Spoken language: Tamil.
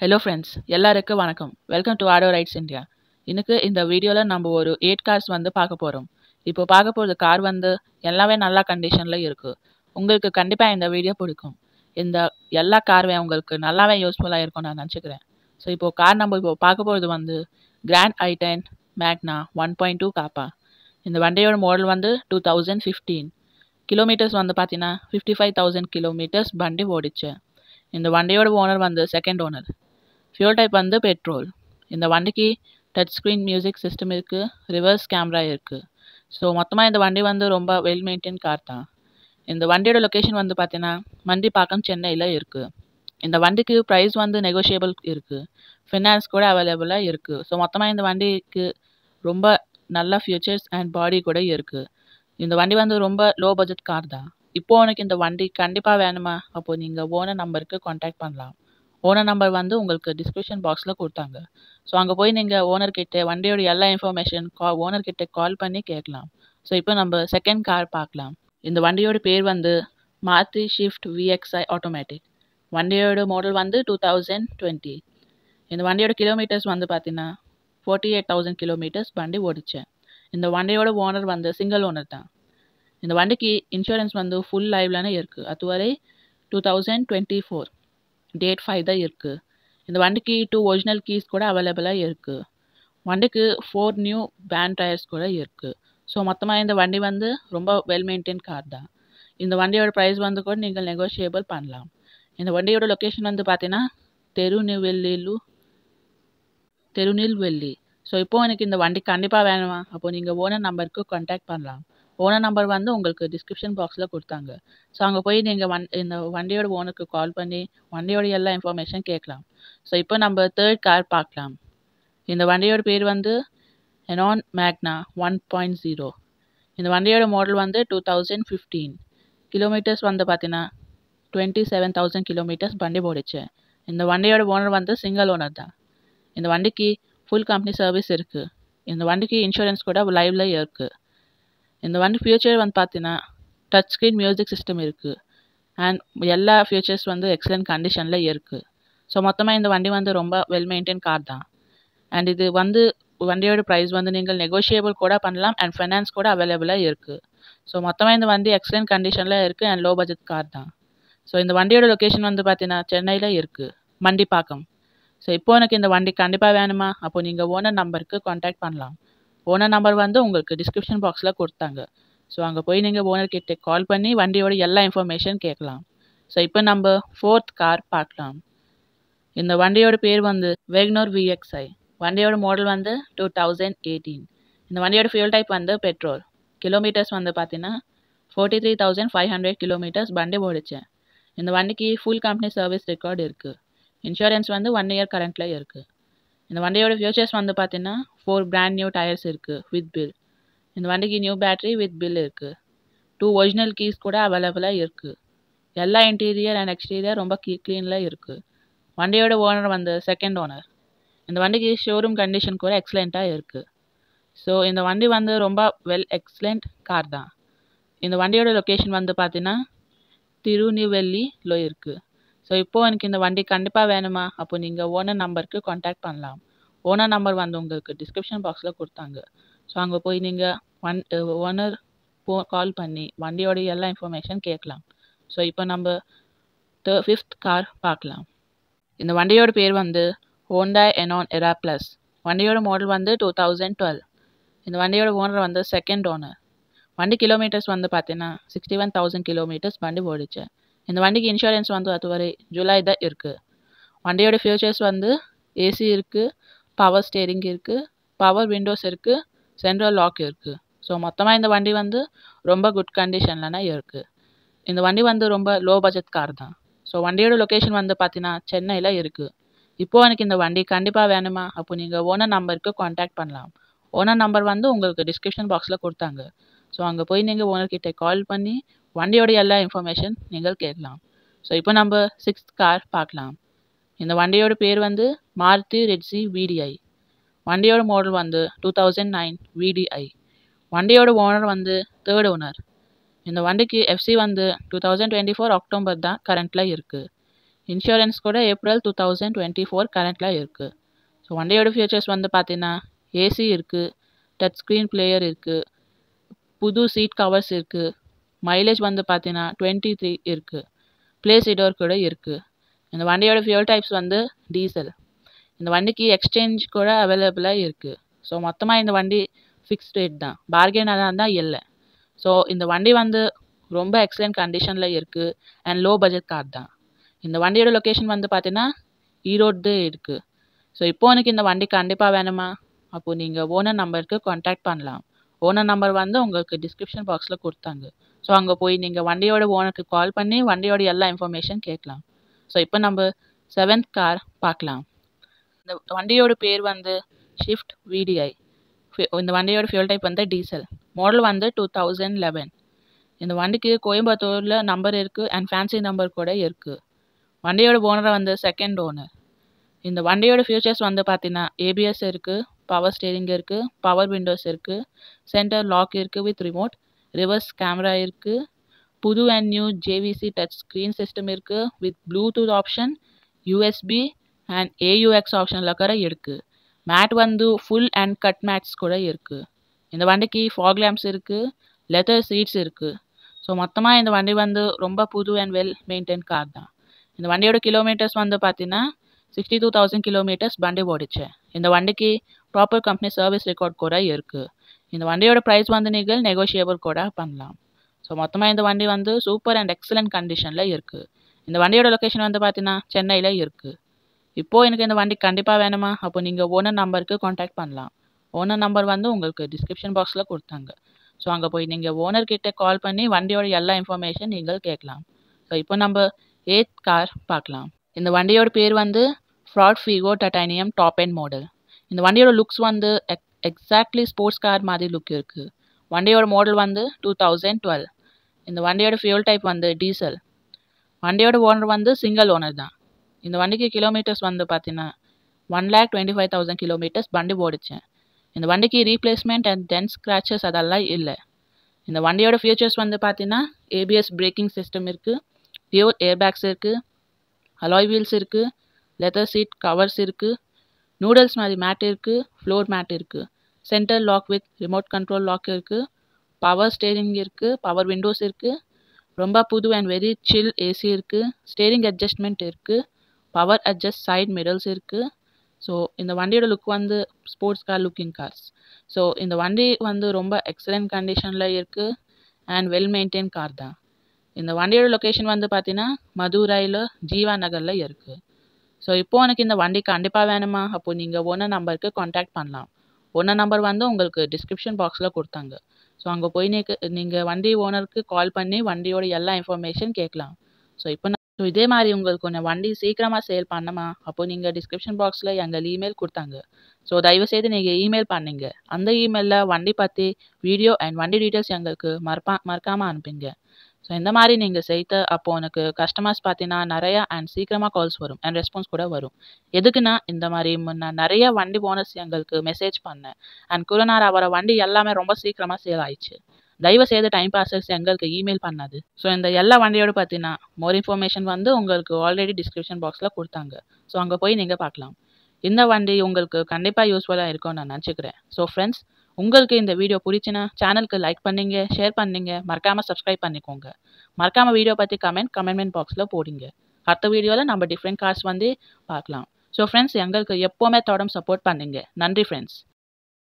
ஹலோ ஃப்ரெண்ட்ஸ், எல்லாருக்கும் வணக்கம். Welcome to Auto Rides India. இன்னைக்கு இந்த வீடியோவில் நம்ம ஒரு 8 கார்ஸ் பார்க்க போகிறோம். இப்போ பார்க்க போகிற கார் எல்லாமே நல்ல கண்டிஷனில் இருக்குது. உங்களுக்கு கண்டிப்பாக இந்த வீடியோ பிடிக்கும். இந்த எல்லா காருமே உங்களுக்கு நல்லாவே யூஸ்ஃபுல்லாக இருக்கும் நான் நினச்சிக்கிறேன். ஸோ இப்போ கார் நம்ம இப்போ பார்க்க போகிறது கிராண்ட் i10 மேக்னா 1.2 காப்பா. இந்த வண்டியோட மாடல் 2015. கிலோமீட்டர்ஸ் பார்த்தீங்கன்னா 55,000 கிலோமீட்டர்ஸ் வண்டி ஓடிச்சு. இந்த வண்டியோட owner second owner. Fuel type petrol. இந்த வண்டிக்கு டச் ஸ்க்ரீன் மியூசிக் சிஸ்டம் இருக்குது, ரிவர்ஸ் கேமரா இருக்குது. ஸோ மொத்தமாக இந்த வண்டி ரொம்ப வெல் மெயின்டைன் கார் தான். இந்த வண்டியோட லொக்கேஷன் பார்த்தீங்கன்னா மண்டிப்பாக்கம், சென்னையில் இருக்குது. இந்த வண்டிக்கு ப்ரைஸ் நெகோஷியபிள் இருக்குது, ஃபினான்ஸ் கூட அவைலபிளாக இருக்குது. ஸோ மொத்தமாக இந்த வண்டிக்கு ரொம்ப நல்ல ஃபியூச்சர்ஸ் அண்ட் பாடி கூட இருக்குது. இந்த வண்டி ரொம்ப லோ பட்ஜெட் கார் தான். இப்போ உனக்கு இந்த வண்டி கண்டிப்பாக வேணுமா? அப்போது நீங்கள் ஓனர் நம்பருக்கு கான்டாக்ட் பண்ணலாம். ஓனர் நம்பர் உங்களுக்கு டிஸ்கிரிப்ஷன் பாக்ஸில் கொடுத்தாங்க. ஸோ அங்கே போய் நீங்கள் ஓனர்கிட்ட வண்டியோட எல்லா இன்ஃபர்மேஷன் ஓனர்கிட்ட கால் பண்ணி கேட்கலாம். ஸோ இப்போ நம்ம செகண்ட் கார் பார்க்கலாம். இந்த வண்டியோட பேர் மாருதி ஷிஃப்ட் VXi ஆட்டோமேட்டிக். வண்டியோட மாடல் 2020. இந்த வண்டியோட கிலோமீட்டர்ஸ் பார்த்தீங்கன்னா 48,000 கிலோமீட்டர்ஸ் வண்டி ஓடிச்சு. இந்த வண்டியோட ஓனர் சிங்கிள் ஓனர் தான். இந்த வண்டிக்கு இன்சூரன்ஸ் ஃபுல் லைவ்லானே இருக்குது. அதுவரை 2024 டேட் 5 தான் இருக்குது. இந்த வண்டிக்கு 2 ஒரிஜினல் கீஸ் கூட அவைலபிளாக இருக்குது. வண்டிக்கு 4 நியூ பேண்ட் டயர்ஸ் கூட இருக்குது. ஸோ மொத்தமாக இந்த வண்டி ரொம்ப வெல் மெயின்டைன் கார் தான். இந்த வண்டியோட ப்ரைஸ் கூட நீங்கள் நெகோஷியபிள் பண்ணலாம். இந்த வண்டியோட லொக்கேஷன் பார்த்தீங்கன்னா திருநெல்வேலி. ஸோ இப்போது எனக்கு இந்த வண்டி கண்டிப்பாக வேணுமா? அப்போது நீங்கள் ஓனர் நம்பருக்கு கான்டாக்ட் பண்ணலாம். ஓனர் நம்பர் உங்களுக்கு டிஸ்கிரிப்ஷன் பாக்ஸில் கொடுத்தாங்க. ஸோ அங்கே போய் நீங்கள் இந்த வண்டியோட ஓனருக்கு கால் பண்ணி வண்டியோட எல்லா இன்ஃபர்மேஷன் கேட்கலாம். ஸோ இப்போ நம்ம தேர்ட் கார் பார்க்கலாம். இந்த வண்டியோட பேர் எனான் மேக்னா 1.0. இந்த வண்டியோட மாடல் 2015. கிலோமீட்டர்ஸ் பார்த்தீங்கன்னா 27,000 கிலோமீட்டர்ஸ் வண்டி போடிச்சு. இந்த வண்டியோட ஓனர் சிங்கிள் ஓனர் தான். இந்த வண்டிக்கு ஃபுல் கம்பெனி சர்வீஸ் இருக்குது. இந்த வண்டிக்கு இன்சூரன்ஸ் கூட லைவ்ல இருக்குது. இந்த வண்டி ஃபியூச்சர் பார்த்தீங்கன்னா டச் ஸ்க்ரீன் மியூசிக் சிஸ்டம் இருக்குது அண்ட் எல்லா ஃபியூச்சர்ஸ் எக்ஸலண்ட் கண்டிஷனில் இருக்குது. ஸோ மொத்தமாக இந்த வண்டி ரொம்ப வெல் மெயின்டைன் கார் தான். அண்ட் இது வண்டியோட ப்ரைஸ் நீங்கள் நெகோஷியபிள் கூட பண்ணலாம் அண்ட் ஃபைனான்ஸ் கூட அவைலபிளாக இருக்குது. ஸோ மொத்தமாக இந்த வண்டி எக்ஸலண்ட் கண்டிஷனில் இருக்குது அண்ட் லோ பட்ஜெட் கார் தான். ஸோ இந்த வண்டியோட லொக்கேஷன் பார்த்தீங்கன்னா சென்னையில் இருக்குது, மண்டிப்பாக்கம். ஸோ இப்போ எனக்கு இந்த வண்டி கண்டிப்பாக வேணுமா? அப்போது நீங்கள் ஓனர் நம்பருக்கு கான்டாக்ட் பண்ணலாம். ஓனர் நம்பர் உங்களுக்கு டிஸ்கிரிப்ஷன் பாக்ஸில் கொடுத்தாங்க. ஸோ அங்கே போய் நீங்கள் ஓனர்கிட்ட கால் பண்ணி வண்டியோட எல்லா இன்ஃபர்மேஷன் கேட்கலாம். ஸோ இப்போ நம்ம ஃபோர்த் கார் பார்க்கலாம். இந்த வண்டியோட பேர் வேகனர் VXi. வண்டியோட மாடல் 2018. இந்த வண்டியோட ஃபியூல் டைப் பெட்ரோல். கிலோமீட்டர்ஸ் பார்த்தீங்கன்னா 43,500 கிலோமீட்டர்ஸ் வண்டி ஓடிச்சு. இந்த வண்டிக்கு ஃபுல் கம்பெனி சர்வீஸ் ரெக்கார்டு இருக்குது. இன்சூரன்ஸ் 1 இயர் கரண்ட்டில் இருக்குது. இந்த வண்டியோட ஃபியூச்சர்ஸ் பார்த்தீங்கன்னா 4 பிராண்ட் நியூ டயர்ஸ் இருக்குது வித் பில். இந்த வண்டிக்கு நியூ பேட்டரி வித் பில் இருக்குது. 2 ஒரிஜினல் கீஸ் கூட அவைலபிளாக இருக்குது. எல்லா இன்டீரியர் அண்ட் எக்ஸ்டீரியர் ரொம்ப க்ளீனில் இருக்குது. வண்டியோட ஓனர் செகண்ட் ஓனர். இந்த வண்டிக்கு ஷோரூம் கண்டிஷன் கூட எக்ஸலண்ட்டாக இருக்குது. ஸோ இந்த வண்டி ரொம்ப வெல் எக்ஸலண்ட் கார் தான். இந்த வண்டியோட லொக்கேஷன் பார்த்தீங்கன்னா திருநெல்வேலியில் இருக்குது. ஸோ இப்போது எனக்கு இந்த வண்டி கண்டிப்பாக வேணுமா? அப்போ நீங்கள் ஓனர் நம்பருக்கு கான்டாக்ட் பண்ணலாம். ஓனர் நம்பர் உங்களுக்கு டிஸ்கிரிப்ஷன் பாக்ஸில் கொடுத்தாங்க. ஸோ அங்கே போய் நீங்கள் ஓனர் கால் பண்ணி வண்டியோட எல்லா இன்ஃபர்மேஷன் கேட்கலாம். ஸோ இப்போ நம்ம ஃபிஃப்த் கார் பார்க்கலாம். இந்த வண்டியோட பேர் ஹோண்டாய் எனான் எரா ப்ளஸ். வண்டியோட மாடல் 2012. இந்த வண்டியோட ஓனர் செகண்ட் ஓனர். வண்டி கிலோமீட்டர்ஸ் பார்த்தீங்கன்னா 61,000 கிலோமீட்டர்ஸ் வண்டி ஓடிச்சு. இந்த வண்டிக்கு இன்சூரன்ஸ் அதுவரை ஜூலை தான் இருக்குது. வண்டியோட ஃபியூச்சர்ஸ் ஏசி இருக்குது, பவர் ஸ்டேரிங் இருக்குது, பவர் விண்டோஸ் இருக்குது, சென்ட்ரல் லாக் இருக்குது. ஸோ மொத்தமாக இந்த வண்டி ரொம்ப குட் கண்டிஷன்லனா இருக்குது. இந்த வண்டி ரொம்ப லோ பட்ஜெட் கார் தான். ஸோ வண்டியோட லொக்கேஷன் பார்த்தீங்கன்னா சென்னையில் இருக்குது. இப்போது எனக்கு இந்த வண்டி கண்டிப்பாக வேணுமா? அப்போ நீங்கள் ஓனர் நம்பருக்கு கான்டாக்ட் பண்ணலாம். ஓனர் நம்பர் உங்களுக்கு டிஸ்கிரிப்ஷன் பாக்ஸில் கொடுத்தாங்க. ஸோ அங்கே போய் நீங்கள் ஓனர்கிட்ட கால் பண்ணி வண்டியோட எல்லா இன்ஃபர்மேஷன் நீங்கள் கேட்கலாம். ஸோ இப்போ நம்ம சிக்ஸ்த் கார் பார்க்கலாம். இந்த வண்டியோட பேர் மாருதி ரெட்ஸி VDI. வண்டியோட மாடல் 2009 VDI. வண்டியோட ஓனர் தேர்ட் ஓனர். இந்த வண்டிக்கு FC 2024 அக்டோபர் தான் கரண்ட்டில் இருக்குது. இன்சூரன்ஸ் கூட ஏப்ரல் 2024 கரண்ட்டில் இருக்குது. ஸோ வண்டியோட ஃபியூச்சர்ஸ் வந்து பார்த்தீங்கன்னா ஏசி இருக்குது, டச் ஸ்க்ரீன் பிளேயர் இருக்குது, புது சீட் கவர்ஸ் இருக்குது, மைலேஜ் வந்து பார்த்தீங்கன்னா 23 இருக்குது, ப்ளே சீடோர் கூட இருக்குது. இந்த வண்டியோட ஃபியூல் டைப்ஸ் வந்து டீசல். இந்த வண்டிக்கு எக்ஸ்சேஞ்ச் கூட அவைலபிளாக இருக்குது. ஸோ மொத்தமாக இந்த வண்டி ஃபிக்ஸ்ட் ரேட் தான், பார்கென் அதான் தான் இல்லை. ஸோ இந்த வண்டி வந்து ரொம்ப எக்ஸலண்ட் கண்டிஷனில் இருக்குது அண்ட் லோ பட்ஜெட் கார் தான். இந்த வண்டியோட லொக்கேஷன் வந்து பார்த்தீங்கன்னா ஈரோடு இருக்குது. ஸோ இப்போ எனக்கு இந்த வண்டி கண்டிப்பாக வேணுமா? அப்போது நீங்கள் ஓனர் நம்பருக்கு கான்டாக்ட் பண்ணலாம். ஓனர் நம்பர் வந்து உங்களுக்கு டிஸ்கிரிப்ஷன் பாக்ஸில் கொடுத்தாங்க. ஸோ அங்கே போய் நீங்கள் வண்டியோட ஓனருக்கு கால் பண்ணி வண்டியோட எல்லா இன்ஃபர்மேஷன் கேட்கலாம். ஸோ இப்போ நம்ம 7th கார் பார்க்கலாம். இந்த வண்டியோட பேர் வந்து ஷிஃப்ட் VDI. இந்த வண்டியோட ஃபியூல் டைப் வந்து டீசல். மாடல் வந்து 2011. இந்த வண்டிக்கு கோயம்புத்தூரில் நம்பர் இருக்குது அண்ட் ஃபேன்சி நம்பர் கூட இருக்குது. வண்டியோட ஓனரை வந்து செகண்ட் ஓனர். இந்த வண்டியோட ஃபியூச்சர்ஸ் வந்து பார்த்தீங்கன்னா ABS இருக்குது, பவர் ஸ்டேரிங் இருக்குது, பவர் விண்டோஸ் இருக்குது, சென்டர் லாக் இருக்குது வித் ரிமோட், ரிவர்ஸ் கேமரா இருக்குது, புது and new JVC touch screen system இருக்குது with Bluetooth option, USB and AUX ஆப்ஷனில் கூட இருக்குது. மேட் வந்து ஃபுல் அண்ட் கட் மேட்ஸ் கூட இருக்குது. இந்த வண்டிக்கு ஃபாக் லேம்ப்ஸ் இருக்குது, லெதர் சீட்ஸ் இருக்குது. ஸோ மொத்தமாக இந்த வண்டி வந்து ரொம்ப புது அண்ட் வெல் மெயின்டைன் கார் தான். இந்த வண்டியோட கிலோமீட்டர்ஸ் வந்து பார்த்தீங்கன்னா 62,000 கிலோமீட்டர்ஸ் வண்டி ஓடிச்சு. இந்த வண்டிக்கு ப்ராப்பர் கம்பெனி சர்வீஸ் ரெக்கார்ட் கூட இருக்குது. இந்த வண்டியோட ப்ரைஸ் வந்து நீங்கள் நெகோஷியபிள் கூட பண்ணலாம். ஸோ மொத்தமாக இந்த வண்டி வந்து சூப்பர் அண்ட் எக்ஸலண்ட் கண்டிஷனில் இருக்குது. இந்த வண்டியோட லொக்கேஷன் வந்து பார்த்தீங்கன்னா சென்னையில் இருக்குது. இப்போது எனக்கு இந்த வண்டி கண்டிப்பாக வேணுமா? அப்போ நீங்கள் ஓனர் நம்பருக்கு கான்டாக்ட் பண்ணலாம். ஓனர் நம்பர் வந்து உங்களுக்கு டிஸ்கிரிப்ஷன் பாக்ஸில் கொடுத்தாங்க. ஸோ அங்கே போய் நீங்கள் ஓனர்கிட்ட கால் பண்ணி வண்டியோட எல்லா இன்ஃபர்மேஷன் நீங்கள் கேட்கலாம். ஸோ இப்போ நம்ம 8th கார் பார்க்கலாம். இந்த வண்டியோட பேர் வந்து Ford Figo titanium top end model. இந்த வண்டியோட லுக்ஸ் வந்து எக்ஸாக்ட்லி ஸ்போர்ட்ஸ் கார் மாதிரி லுக் இருக்குது. வண்டியோட மாடல் வந்து 2012. இந்த வண்டியோட ஃபியூல் டைப் வந்து டீசல். வண்டியோட ஓனர் வந்து சிங்கிள் ஓனர் தான். இந்த வண்டிக்கு கிலோமீட்டர்ஸ் வந்து பார்த்தீங்கன்னா 1,25,000 கிலோமீட்டர்ஸ் வண்டி ஓடிச்சேன். இந்த வண்டிக்கு ரீப்ளேஸ்மெண்ட் அண்ட் டென்ட் ஸ்க்ராச்சஸ் அதெல்லாம் இல்லை. இந்த வண்டியோட ஃபியூச்சர்ஸ் வந்து பார்த்தீங்கன்னா ABS பிரேக்கிங் சிஸ்டம் இருக்குது, டியூல் ஏர்பேக்ஸ் இருக்குது, அலாய் வீல்ஸ் இருக்குது, லெதர் சீட் கவர்ஸ் இருக்குது, நூடல்ஸ் மாதிரி மேட் இருக்குது, ஃப்ளோர் மேட் இருக்குது, centre lock with remote control lock இருக்குது, பவர் ஸ்டேரிங் இருக்குது, பவர் விண்டோஸ் இருக்குது, ரொம்ப புது அண்ட் வெரி சில் AC இருக்குது, ஸ்டேரிங் அட்ஜஸ்ட்மெண்ட் இருக்குது, பவர் அட்ஜஸ்ட் சைட் மிரர்ஸ் இருக்குது. ஸோ இந்த வண்டியோட லுக் வந்து sports car looking cars. So இந்த வண்டி வந்து ரொம்ப எக்ஸலண்ட் கண்டிஷனில் இருக்குது அண்ட் வெல் மெயின்டைன் கார் தான். இந்த வண்டியோட லொக்கேஷன் வந்து பார்த்தீங்கன்னா மதுரையில் ஜீவா நகரில் இருக்குது. ஸோ இப்போது எனக்கு இந்த வண்டி கண்டிப்பாக வேணுமா? அப்போது நீங்கள் ஓனர் நம்பருக்கு கான்டாக்ட் பண்ணலாம். ஓனர் நம்பர் வந்து உங்களுக்கு டிஸ்கிரிப்ஷன் பாக்ஸில் கொடுத்தாங்க. ஸோ அங்கே போய் நீங்கள் வண்டி ஓனருக்கு கால் பண்ணி வண்டியோட எல்லா இன்ஃபர்மேஷன் கேட்கலாம். ஸோ இதே மாதிரி உங்களுக்கு கொஞ்சம் வண்டி சீக்கிரமாக சேல் பண்ணணுமா? அப்போது நீங்கள் டிஸ்கிரிப்ஷன் பாக்ஸில் எங்கள் இமெயில் கொடுத்தாங்க. ஸோ தயவுசெய்து நீங்கள் இமெயில் பண்ணுங்க. அந்த இமெயிலில் வண்டி பற்றி வீடியோ அண்ட் வண்டி டீட்டெயில்ஸ் எங்களுக்கு மறக்காமல் அனுப்புங்க. ஸோ இந்த மாதிரி நீங்கள் செய்த அப்போது எனக்கு கஸ்டமர்ஸ் பார்த்தீங்கன்னா நிறையா அண்ட் சீக்கிரமாக கால்ஸ் வரும் அண்ட் ரெஸ்பான்ஸ் கூட வரும். எதுக்குன்னா இந்த மாதிரி நான் நிறைய வண்டி ஓனர்ஸ் எங்களுக்கு மெசேஜ் பண்ணேன் அண்ட் குருநார் அவரை வண்டி எல்லாமே ரொம்ப சீக்கிரமாக சேல் ஆயிடுச்சு. தயவு செய்து டைம் பாஸர்ஸ் எங்களுக்கு இமெயில் பண்ணாது. ஸோ இந்த எல்லா வண்டியோட பார்த்தீங்கன்னா மோர் இன்ஃபர்மேஷன் வந்து உங்களுக்கு ஆல்ரெடி டிஸ்கிரிப்ஷன் பாக்ஸில் கொடுத்தாங்க. ஸோ அங்கே போய் நீங்கள் பார்க்கலாம். இந்த வண்டி உங்களுக்கு கண்டிப்பாக யூஸ்ஃபுல்லாக இருக்கும்னு நான் நினச்சிக்கிறேன். ஸோ ஃப்ரெண்ட்ஸ், உங்களுக்கு இந்த வீடியோ பிடிச்சினா சேனலுக்கு லைக் பண்ணிங்க, ஷேர் பண்ணிங்க, மறக்காமல் சப்ஸ்கிரைப் பண்ணிக்கோங்க. மறக்காமல் வீடியோ பற்றி கமெண்ட் பாக்ஸில் போடுங்க. அடுத்த வீடியோவில் நம்ம டிஃப்ரெண்ட் கார்ஸ் வந்து பார்க்கலாம். ஸோ ஃப்ரெண்ட்ஸ், எங்களுக்கு எப்போவுமே தொடர்ந்து சப்போர்ட் பண்ணுங்க. நன்றி ஃப்ரெண்ட்ஸ்.